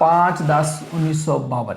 5/10/1952।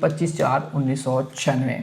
25/4/1996।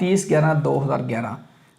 30/11/2011,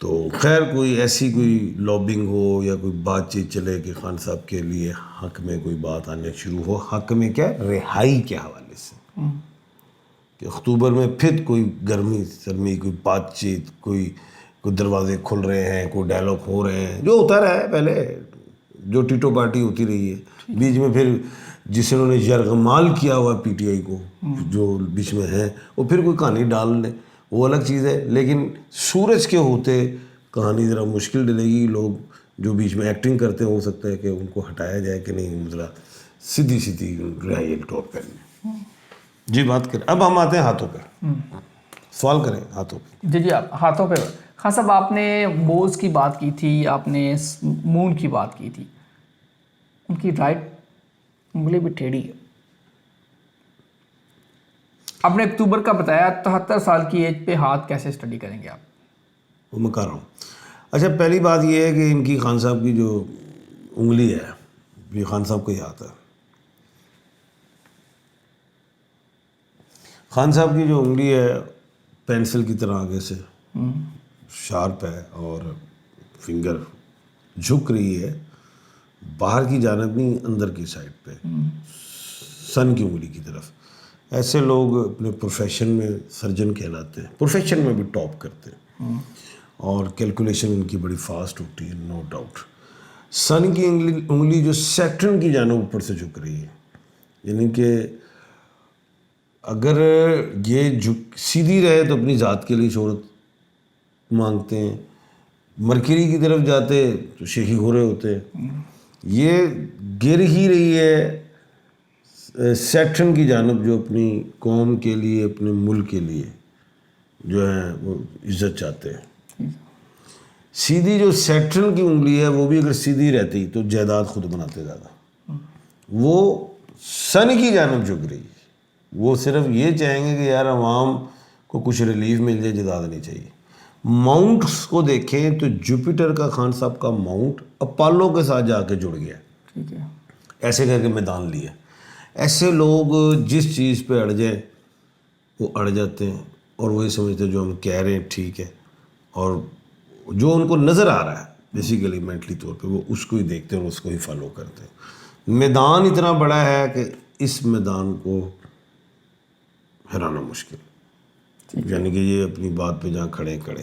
تو خیر کوئی ایسی کوئی لابنگ ہو یا کوئی بات چیت چلے کہ خان صاحب کے لیے حق میں کوئی بات آنے شروع ہو، حق میں کیا، رہائی کے حوالے سے، کہ اکتوبر میں پھر کوئی گرمی سرمی کوئی بات چیت، کوئی دروازے کھل رہے ہیں، کوئی ڈائلاگ ہو رہے ہیں، جو ہوتا رہا ہے پہلے، جو ٹیٹو پارٹی ہوتی رہی ہے بیچ میں، پھر جس انہوں نے یرغمال کیا ہوا پی ٹی آئی کو جو بیچ میں ہے، وہ پھر کوئی کہانی ڈال لیں، وہ الگ چیز ہے، لیکن سورج کے ہوتے کہانی ذرا مشکل ڈلے گی، لوگ جو بیچ میں ایکٹنگ کرتے ہیں ہو سکتا ہے کہ ان کو ہٹایا جائے کہ نہیں، ذرا سیدھی رہائی طور پر۔ جی بات کریں، اب ہم آتے ہیں ہاتھوں پہ، سوال کریں ہاتھوں پہ۔ جی آپ ہاتھوں پہ، خان صاحب آپ نے بوز کی بات کی تھی، آپ نے مون کی بات کی تھی، ان کی رائٹ انگلی بھی ٹیڑھی ہے۔ آپ نے اکتوبر کا بتایا، 73 سال کی ایج پہ ہاتھ کیسے اسٹڈی کریں گے آپ؟ وہ میں کر رہا ہوں۔ اچھا پہلی بات یہ ہے کہ ان کی خان صاحب کی جو انگلی ہے، یہ خان صاحب کو ہی آتا ہے، خان صاحب کی جو انگلی ہے پینسل کی طرح آگے سے شارپ ہے، اور فنگر جھک رہی ہے باہر کی جانب نہیں، اندر کی سائڈ پہ، سن کی انگلی کی طرف۔ ایسے لوگ اپنے پروفیشن میں سرجن کہلاتے ہیں، پروفیشن میں بھی ٹاپ کرتے ہیں، اور کیلکولیشن ان کی بڑی فاسٹ ہوتی ہے، نو ڈاؤٹ۔ سن کی انگلی جو سیٹرن کی جانب اوپر سے جھک رہی ہے، یعنی کہ اگر یہ سیدھی رہے تو اپنی ذات کے لیے شہرت مانگتے ہیں، مرکری کی طرف جاتے تو شیخی ہو رہے ہوتے ہیں، یہ گر ہی رہی ہے سیٹرن کی جانب، جو اپنی قوم کے لیے، اپنے ملک کے لیے جو ہے وہ عزت چاہتے ہیں۔ سیدھی جو سیٹرن کی انگلی ہے وہ بھی اگر سیدھی رہتی تو جائیداد خود بناتے زیادہ، وہ سن کی جانب جھک رہی ہے، وہ صرف یہ چاہیں گے کہ یار عوام کو کچھ ریلیف مل جائے، جائیداد نہیں چاہیے۔ ماؤنٹس کو دیکھیں تو جوپیٹر کا خان صاحب کا ماؤنٹ اپالو کے ساتھ جا کے جڑ گیا، ٹھیک ہے، ایسے کر کے میدان لیا۔ ایسے لوگ جس چیز پہ اڑ جائیں وہ اڑ جاتے ہیں، اور وہی سمجھتے ہیں جو ہم کہہ رہے ہیں ٹھیک ہے، اور جو ان کو نظر آ رہا ہے بیسیکلی مینٹلی طور پہ وہ اس کو ہی دیکھتے ہیں اور اس کو ہی فالو کرتے ہیں۔ میدان اتنا بڑا ہے کہ اس میدان کو ہرانا مشکل، یعنی کہ یہ اپنی بات پہ جہاں کھڑے کھڑے۔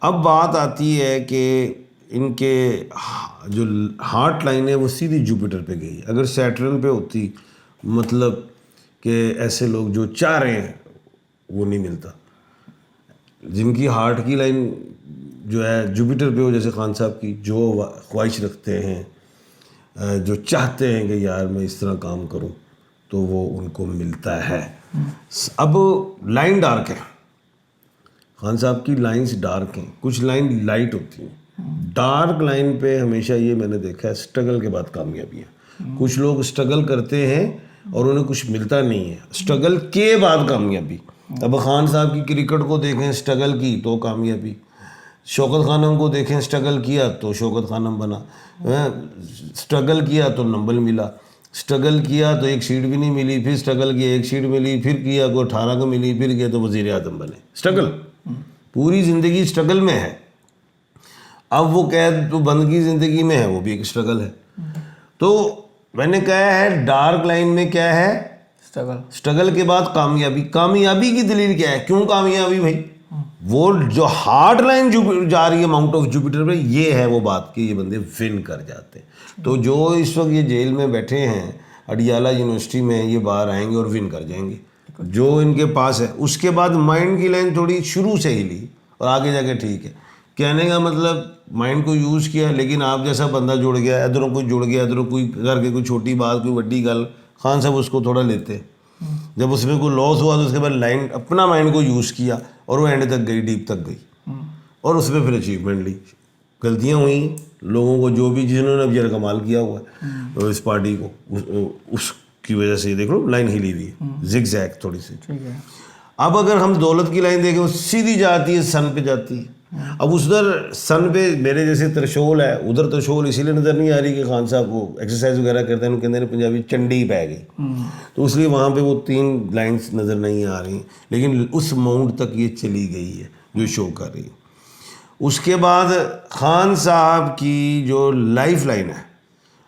اب بات آتی ہے کہ ان کے جو ہارٹ لائن ہے وہ سیدھی جوپیٹر پہ گئی، اگر سیٹرن پہ ہوتی مطلب کہ ایسے لوگ جو چاہ رہے ہیں وہ نہیں ملتا، جن کی ہارٹ کی لائن جو ہے جوپیٹر پہ ہو، جیسے خان صاحب کی، جو خواہش رکھتے ہیں، جو چاہتے ہیں کہ یار میں اس طرح کام کروں، تو وہ ان کو ملتا ہے۔ اب لائن ڈارک ہے، خان صاحب کی لائنز ڈارک ہیں، کچھ لائن لائٹ ہوتی ہیں۔ ڈارک لائن پہ ہمیشہ یہ میں نے دیکھا ہے اسٹرگل کے بعد کامیابی ہے۔ کچھ لوگ اسٹرگل کرتے ہیں اور انہیں کچھ ملتا نہیں ہے، اسٹرگل کے بعد کامیابی۔ اب خان صاحب کی کرکٹ کو دیکھیں، اسٹرگل کی تو کامیابی، شوکت خانم کو دیکھیں، اسٹرگل کیا تو شوکت خانم بنا، اسٹرگل کیا تو نمبل ملا، اسٹرگل کیا تو ایک سیٹ بھی نہیں ملی، پھر اسٹرگل کیا ایک سیٹ ملی، پھر کیا کو 18 کو ملی، پھر کیا تو وزیر اعظم بنے۔ اسٹرگل پوری زندگی اسٹرگل میں ہے۔ اب وہ قید تو بندگی زندگی میں ہے، وہ بھی ایک اسٹرگل ہے۔ تو میں نے کہا ہے ڈارک لائن میں کیا ہے، اسٹرگل کے بعد کامیابی۔ کامیابی کی دلیل کیا ہے، کیوں کامیابی بھائی؟ وہ جو ہارڈ لائن جا رہی ہے ماؤنٹ آف جوپیٹر پہ، یہ ہے وہ بات کہ یہ بندے ون کر جاتے ہیں۔ تو جو اس وقت یہ جیل میں بیٹھے ہیں اڈیالہ یونیورسٹی میں، یہ باہر آئیں گے اور ون کر جائیں گے جو ان کے پاس ہے۔ اس کے بعد مائنڈ کی لائن تھوڑی شروع سے ہی لی اور آگے جا کے ٹھیک ہے، کہنے کا مطلب مائنڈ کو یوز کیا، لیکن آپ جیسا بندہ جڑ گیا، ادھروں کوئی جڑ گیا، ادھروں کوئی کر کے کوئی چھوٹی بات، کوئی بڑی گل، خان صاحب اس کو تھوڑا لیتے، جب اس میں کوئی لاس ہوا تو اس کے بعد لائن اپنا مائنڈ کو یوز کیا اور وہ اینڈ تک گئی، ڈیپ تک گئی، اور اس میں پھر اچیومنٹ لی۔ غلطیاں ہوئیں لوگوں کو، جو بھی جنہوں نے اب یہ کمال کیا ہوا ہے اس پارٹی کو، اس کی وجہ سے دیکھ لو لائن ہلی ہوئی ہے، زگ زیگ تھوڑی سی۔ اب اگر ہم دولت کی لائن دیکھیں، وہ سیدھی جاتی ہے، سن پہ جاتی ہے۔ اب اس ادھر سن پہ میرے جیسے ترشول ہے، ادھر ترشول اسی لیے نظر نہیں آ رہی کہ خان صاحب وہ ایکسرسائز وغیرہ کرتے ہیں، کہتے ہیں پنجابی چنڈی پہ گئی، تو اس لیے وہاں پہ وہ 3 لائنز نظر نہیں آ رہی، لیکن اس ماؤنٹ تک یہ چلی گئی ہے جو شو کر رہی ہے۔ اس کے بعد خان صاحب کی جو لائف لائن ہے،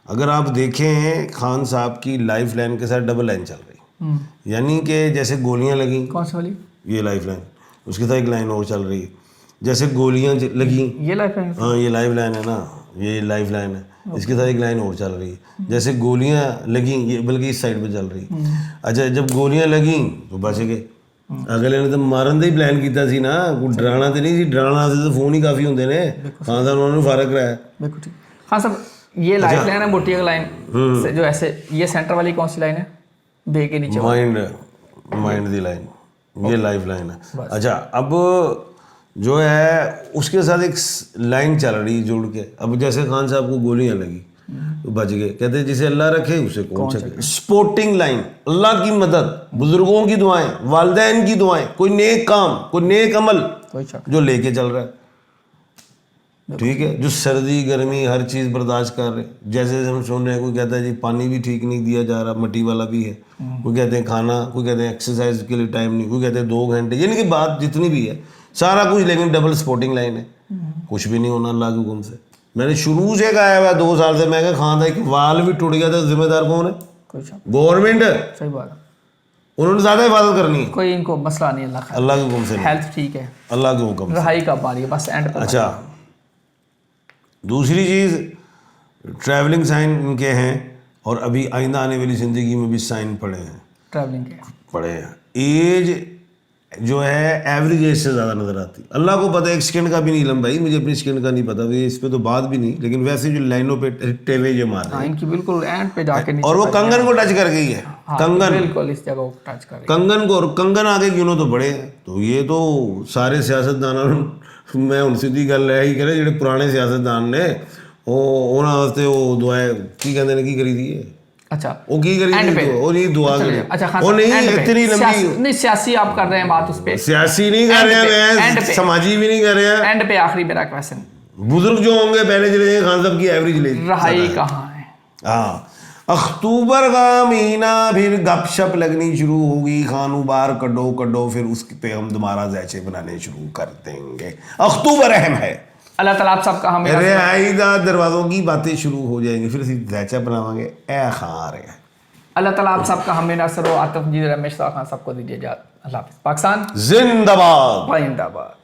اگر آپ دیکھیں خان صاحب کی لائف لائن کے ساتھ ڈبل لائن چل رہی، یعنی کہ جیسے گولیاں لگیں، کون سی والی؟ یہ لائف لائن، اس کے ساتھ ایک لائن اور چل رہی ہے، جیسے گولیاں لگیں، یہ لائف لائن؟ ہاں یہ لائف لائن ہے نا، یہ لائف لائن ہے، اس کے ساتھ ایک لائن اور چل رہی ہے، جیسے گولیاں لگیں، یہ بلکہ اس سائڈ پہ چل رہی ہے۔ اچھا جب گولیاں لگیں تو بچ گئے، اگلے نے تو مارن دا ہی پلان کیتا سی نا، کوئی ڈرانا تو نہیں سی، ڈرانا سے تو فون ہی کافی ہوندے نے، خان صاحب انہوں نے فارغ کرایا۔ بالکل ٹھیک۔ خان صاحب یہ لائف لائن ہے بھٹیا کا لائن سے جو ایسے، یہ سینٹر والی کون سی لائن ہے بے کے نیچے؟ مائنڈ دی لائن، یہ لائف لائن ہے۔ اچھا اب جو ہے اس کے ساتھ ایک لائن چل رہی جڑ کے، اب جیسے خان صاحب کو گولیاں لگی تو بچ گئے، کہتے ہیں جسے اللہ رکھے اسے کون چھکے۔ سپورٹنگ لائن، اللہ کی مدد، بزرگوں کی دعائیں، والدین کی دعائیں، کوئی نیک کام، کوئی نیک عمل جو لے کے چل رہا ہے، ٹھیک ہے، جو سردی گرمی ہر چیز برداشت کر رہے، جیسے ہم سن رہے ہیں، کوئی کہتا ہے جی پانی بھی ٹھیک نہیں دیا جا رہا، مٹی والا بھی ہے، کوئی کہتے ہیں کھانا، کوئی کہتے ہیں ایکسرسائز کے لیے ٹائم نہیں، کوئی کہتے ہیں 2 گھنٹے، یعنی کہ بات جتنی بھی ہے سارا کچھ، لیکن ڈبل سپورٹنگ لائن ہے، کچھ بھی نہیں ہونا اللہ کے حکم سے۔ میں نے شروع سے کہا ہوا 2 سال سے، میں کہا خان تھا ایک وال بھی ٹوٹ گیا تو ذمہ دار کون ہے؟ گورنمنٹ۔ صحیح بات ہے، انہوں نے زیادہ حفاظت کرنی ہے، کوئی ان کو مسئلہ نہیں، اللہ خیر، اللہ کے حکم سے نہیں، ہیلتھ ٹھیک ہے، اللہ کے حکم سے۔ رہائی کا باری ہے بس اینڈ پہ۔ اچھا دوسری چیز، ٹریولنگ سائن ان کے ہیں، اور ابھی آئندہ آنے والی زندگی میں بھی سائن پڑے ہیں، ٹریولنگ کے پڑے ہیں۔ ایج جو ہے ایوریج ایج سے زیادہ نظر آتی، اللہ کو پتہ ہے، ایک سیکنڈ کا بھی نہیں علم بھائی، مجھے اپنی سیکنڈ کا نہیں پتہ، اس پہ تو بات بھی نہیں، لیکن ویسے جو لائنوں پہ ٹیوے جو مار رہے ہیں، ان کی بالکل اینڈ پہ جا کے اور وہ کنگن کو ٹچ کر گئی ہے، کنگن، بالکل اس جگہ کو ٹچ کر کنگن کو، اور کنگن آگے کیوں تو بڑے ہیں، تو یہ تو سارے سیاستدانوں، میں ان سے دی گل ہے ہی کرے جڑے پرانے سیاستدان نے، انہاں واسطے وہ دعائیں کی کہندے نے کی کری دی ہے، اچھا وہ کی کری دی، وہ نہیں دعا کری، اچھا وہ نہیں اتنی لمبی، نہیں سیاسی آپ کر رہے ہیں بات، اس پہ سیاسی نہیں کر رہے ہیں، میں سماجی بھی نہیں کر رہے ہیں، اینڈ پہ آخری میرا کویسچن، بزرگ جو ہوں گے پہلے چلے جائیں، خان صاحب کی ایوریج لے رہائی کہاں ہے؟ ہاں اکتوبر کا مہینہ پھر گپ شپ لگنی شروع ہوگی، خانو بار کڈو، پھر اس پہ ہم دوبارہ زیچے بنانے شروع کر دیں گے، اکتوبر اہم ہے، اللہ تعالیٰ آپ سب کا ہمیں رہائی دا دروازوں کی باتیں شروع ہو جائیں گی، پھر اسی زیچہ بناواں گے، اے خان رہے، اللہ تعالیٰ آپ سب کا ہمیں ناصر و عاطف جی رمیش صاحب خان سب کو دیجیے اجازت، اللہ حافظ، پاکستان زندہ باد۔ زندہ باد۔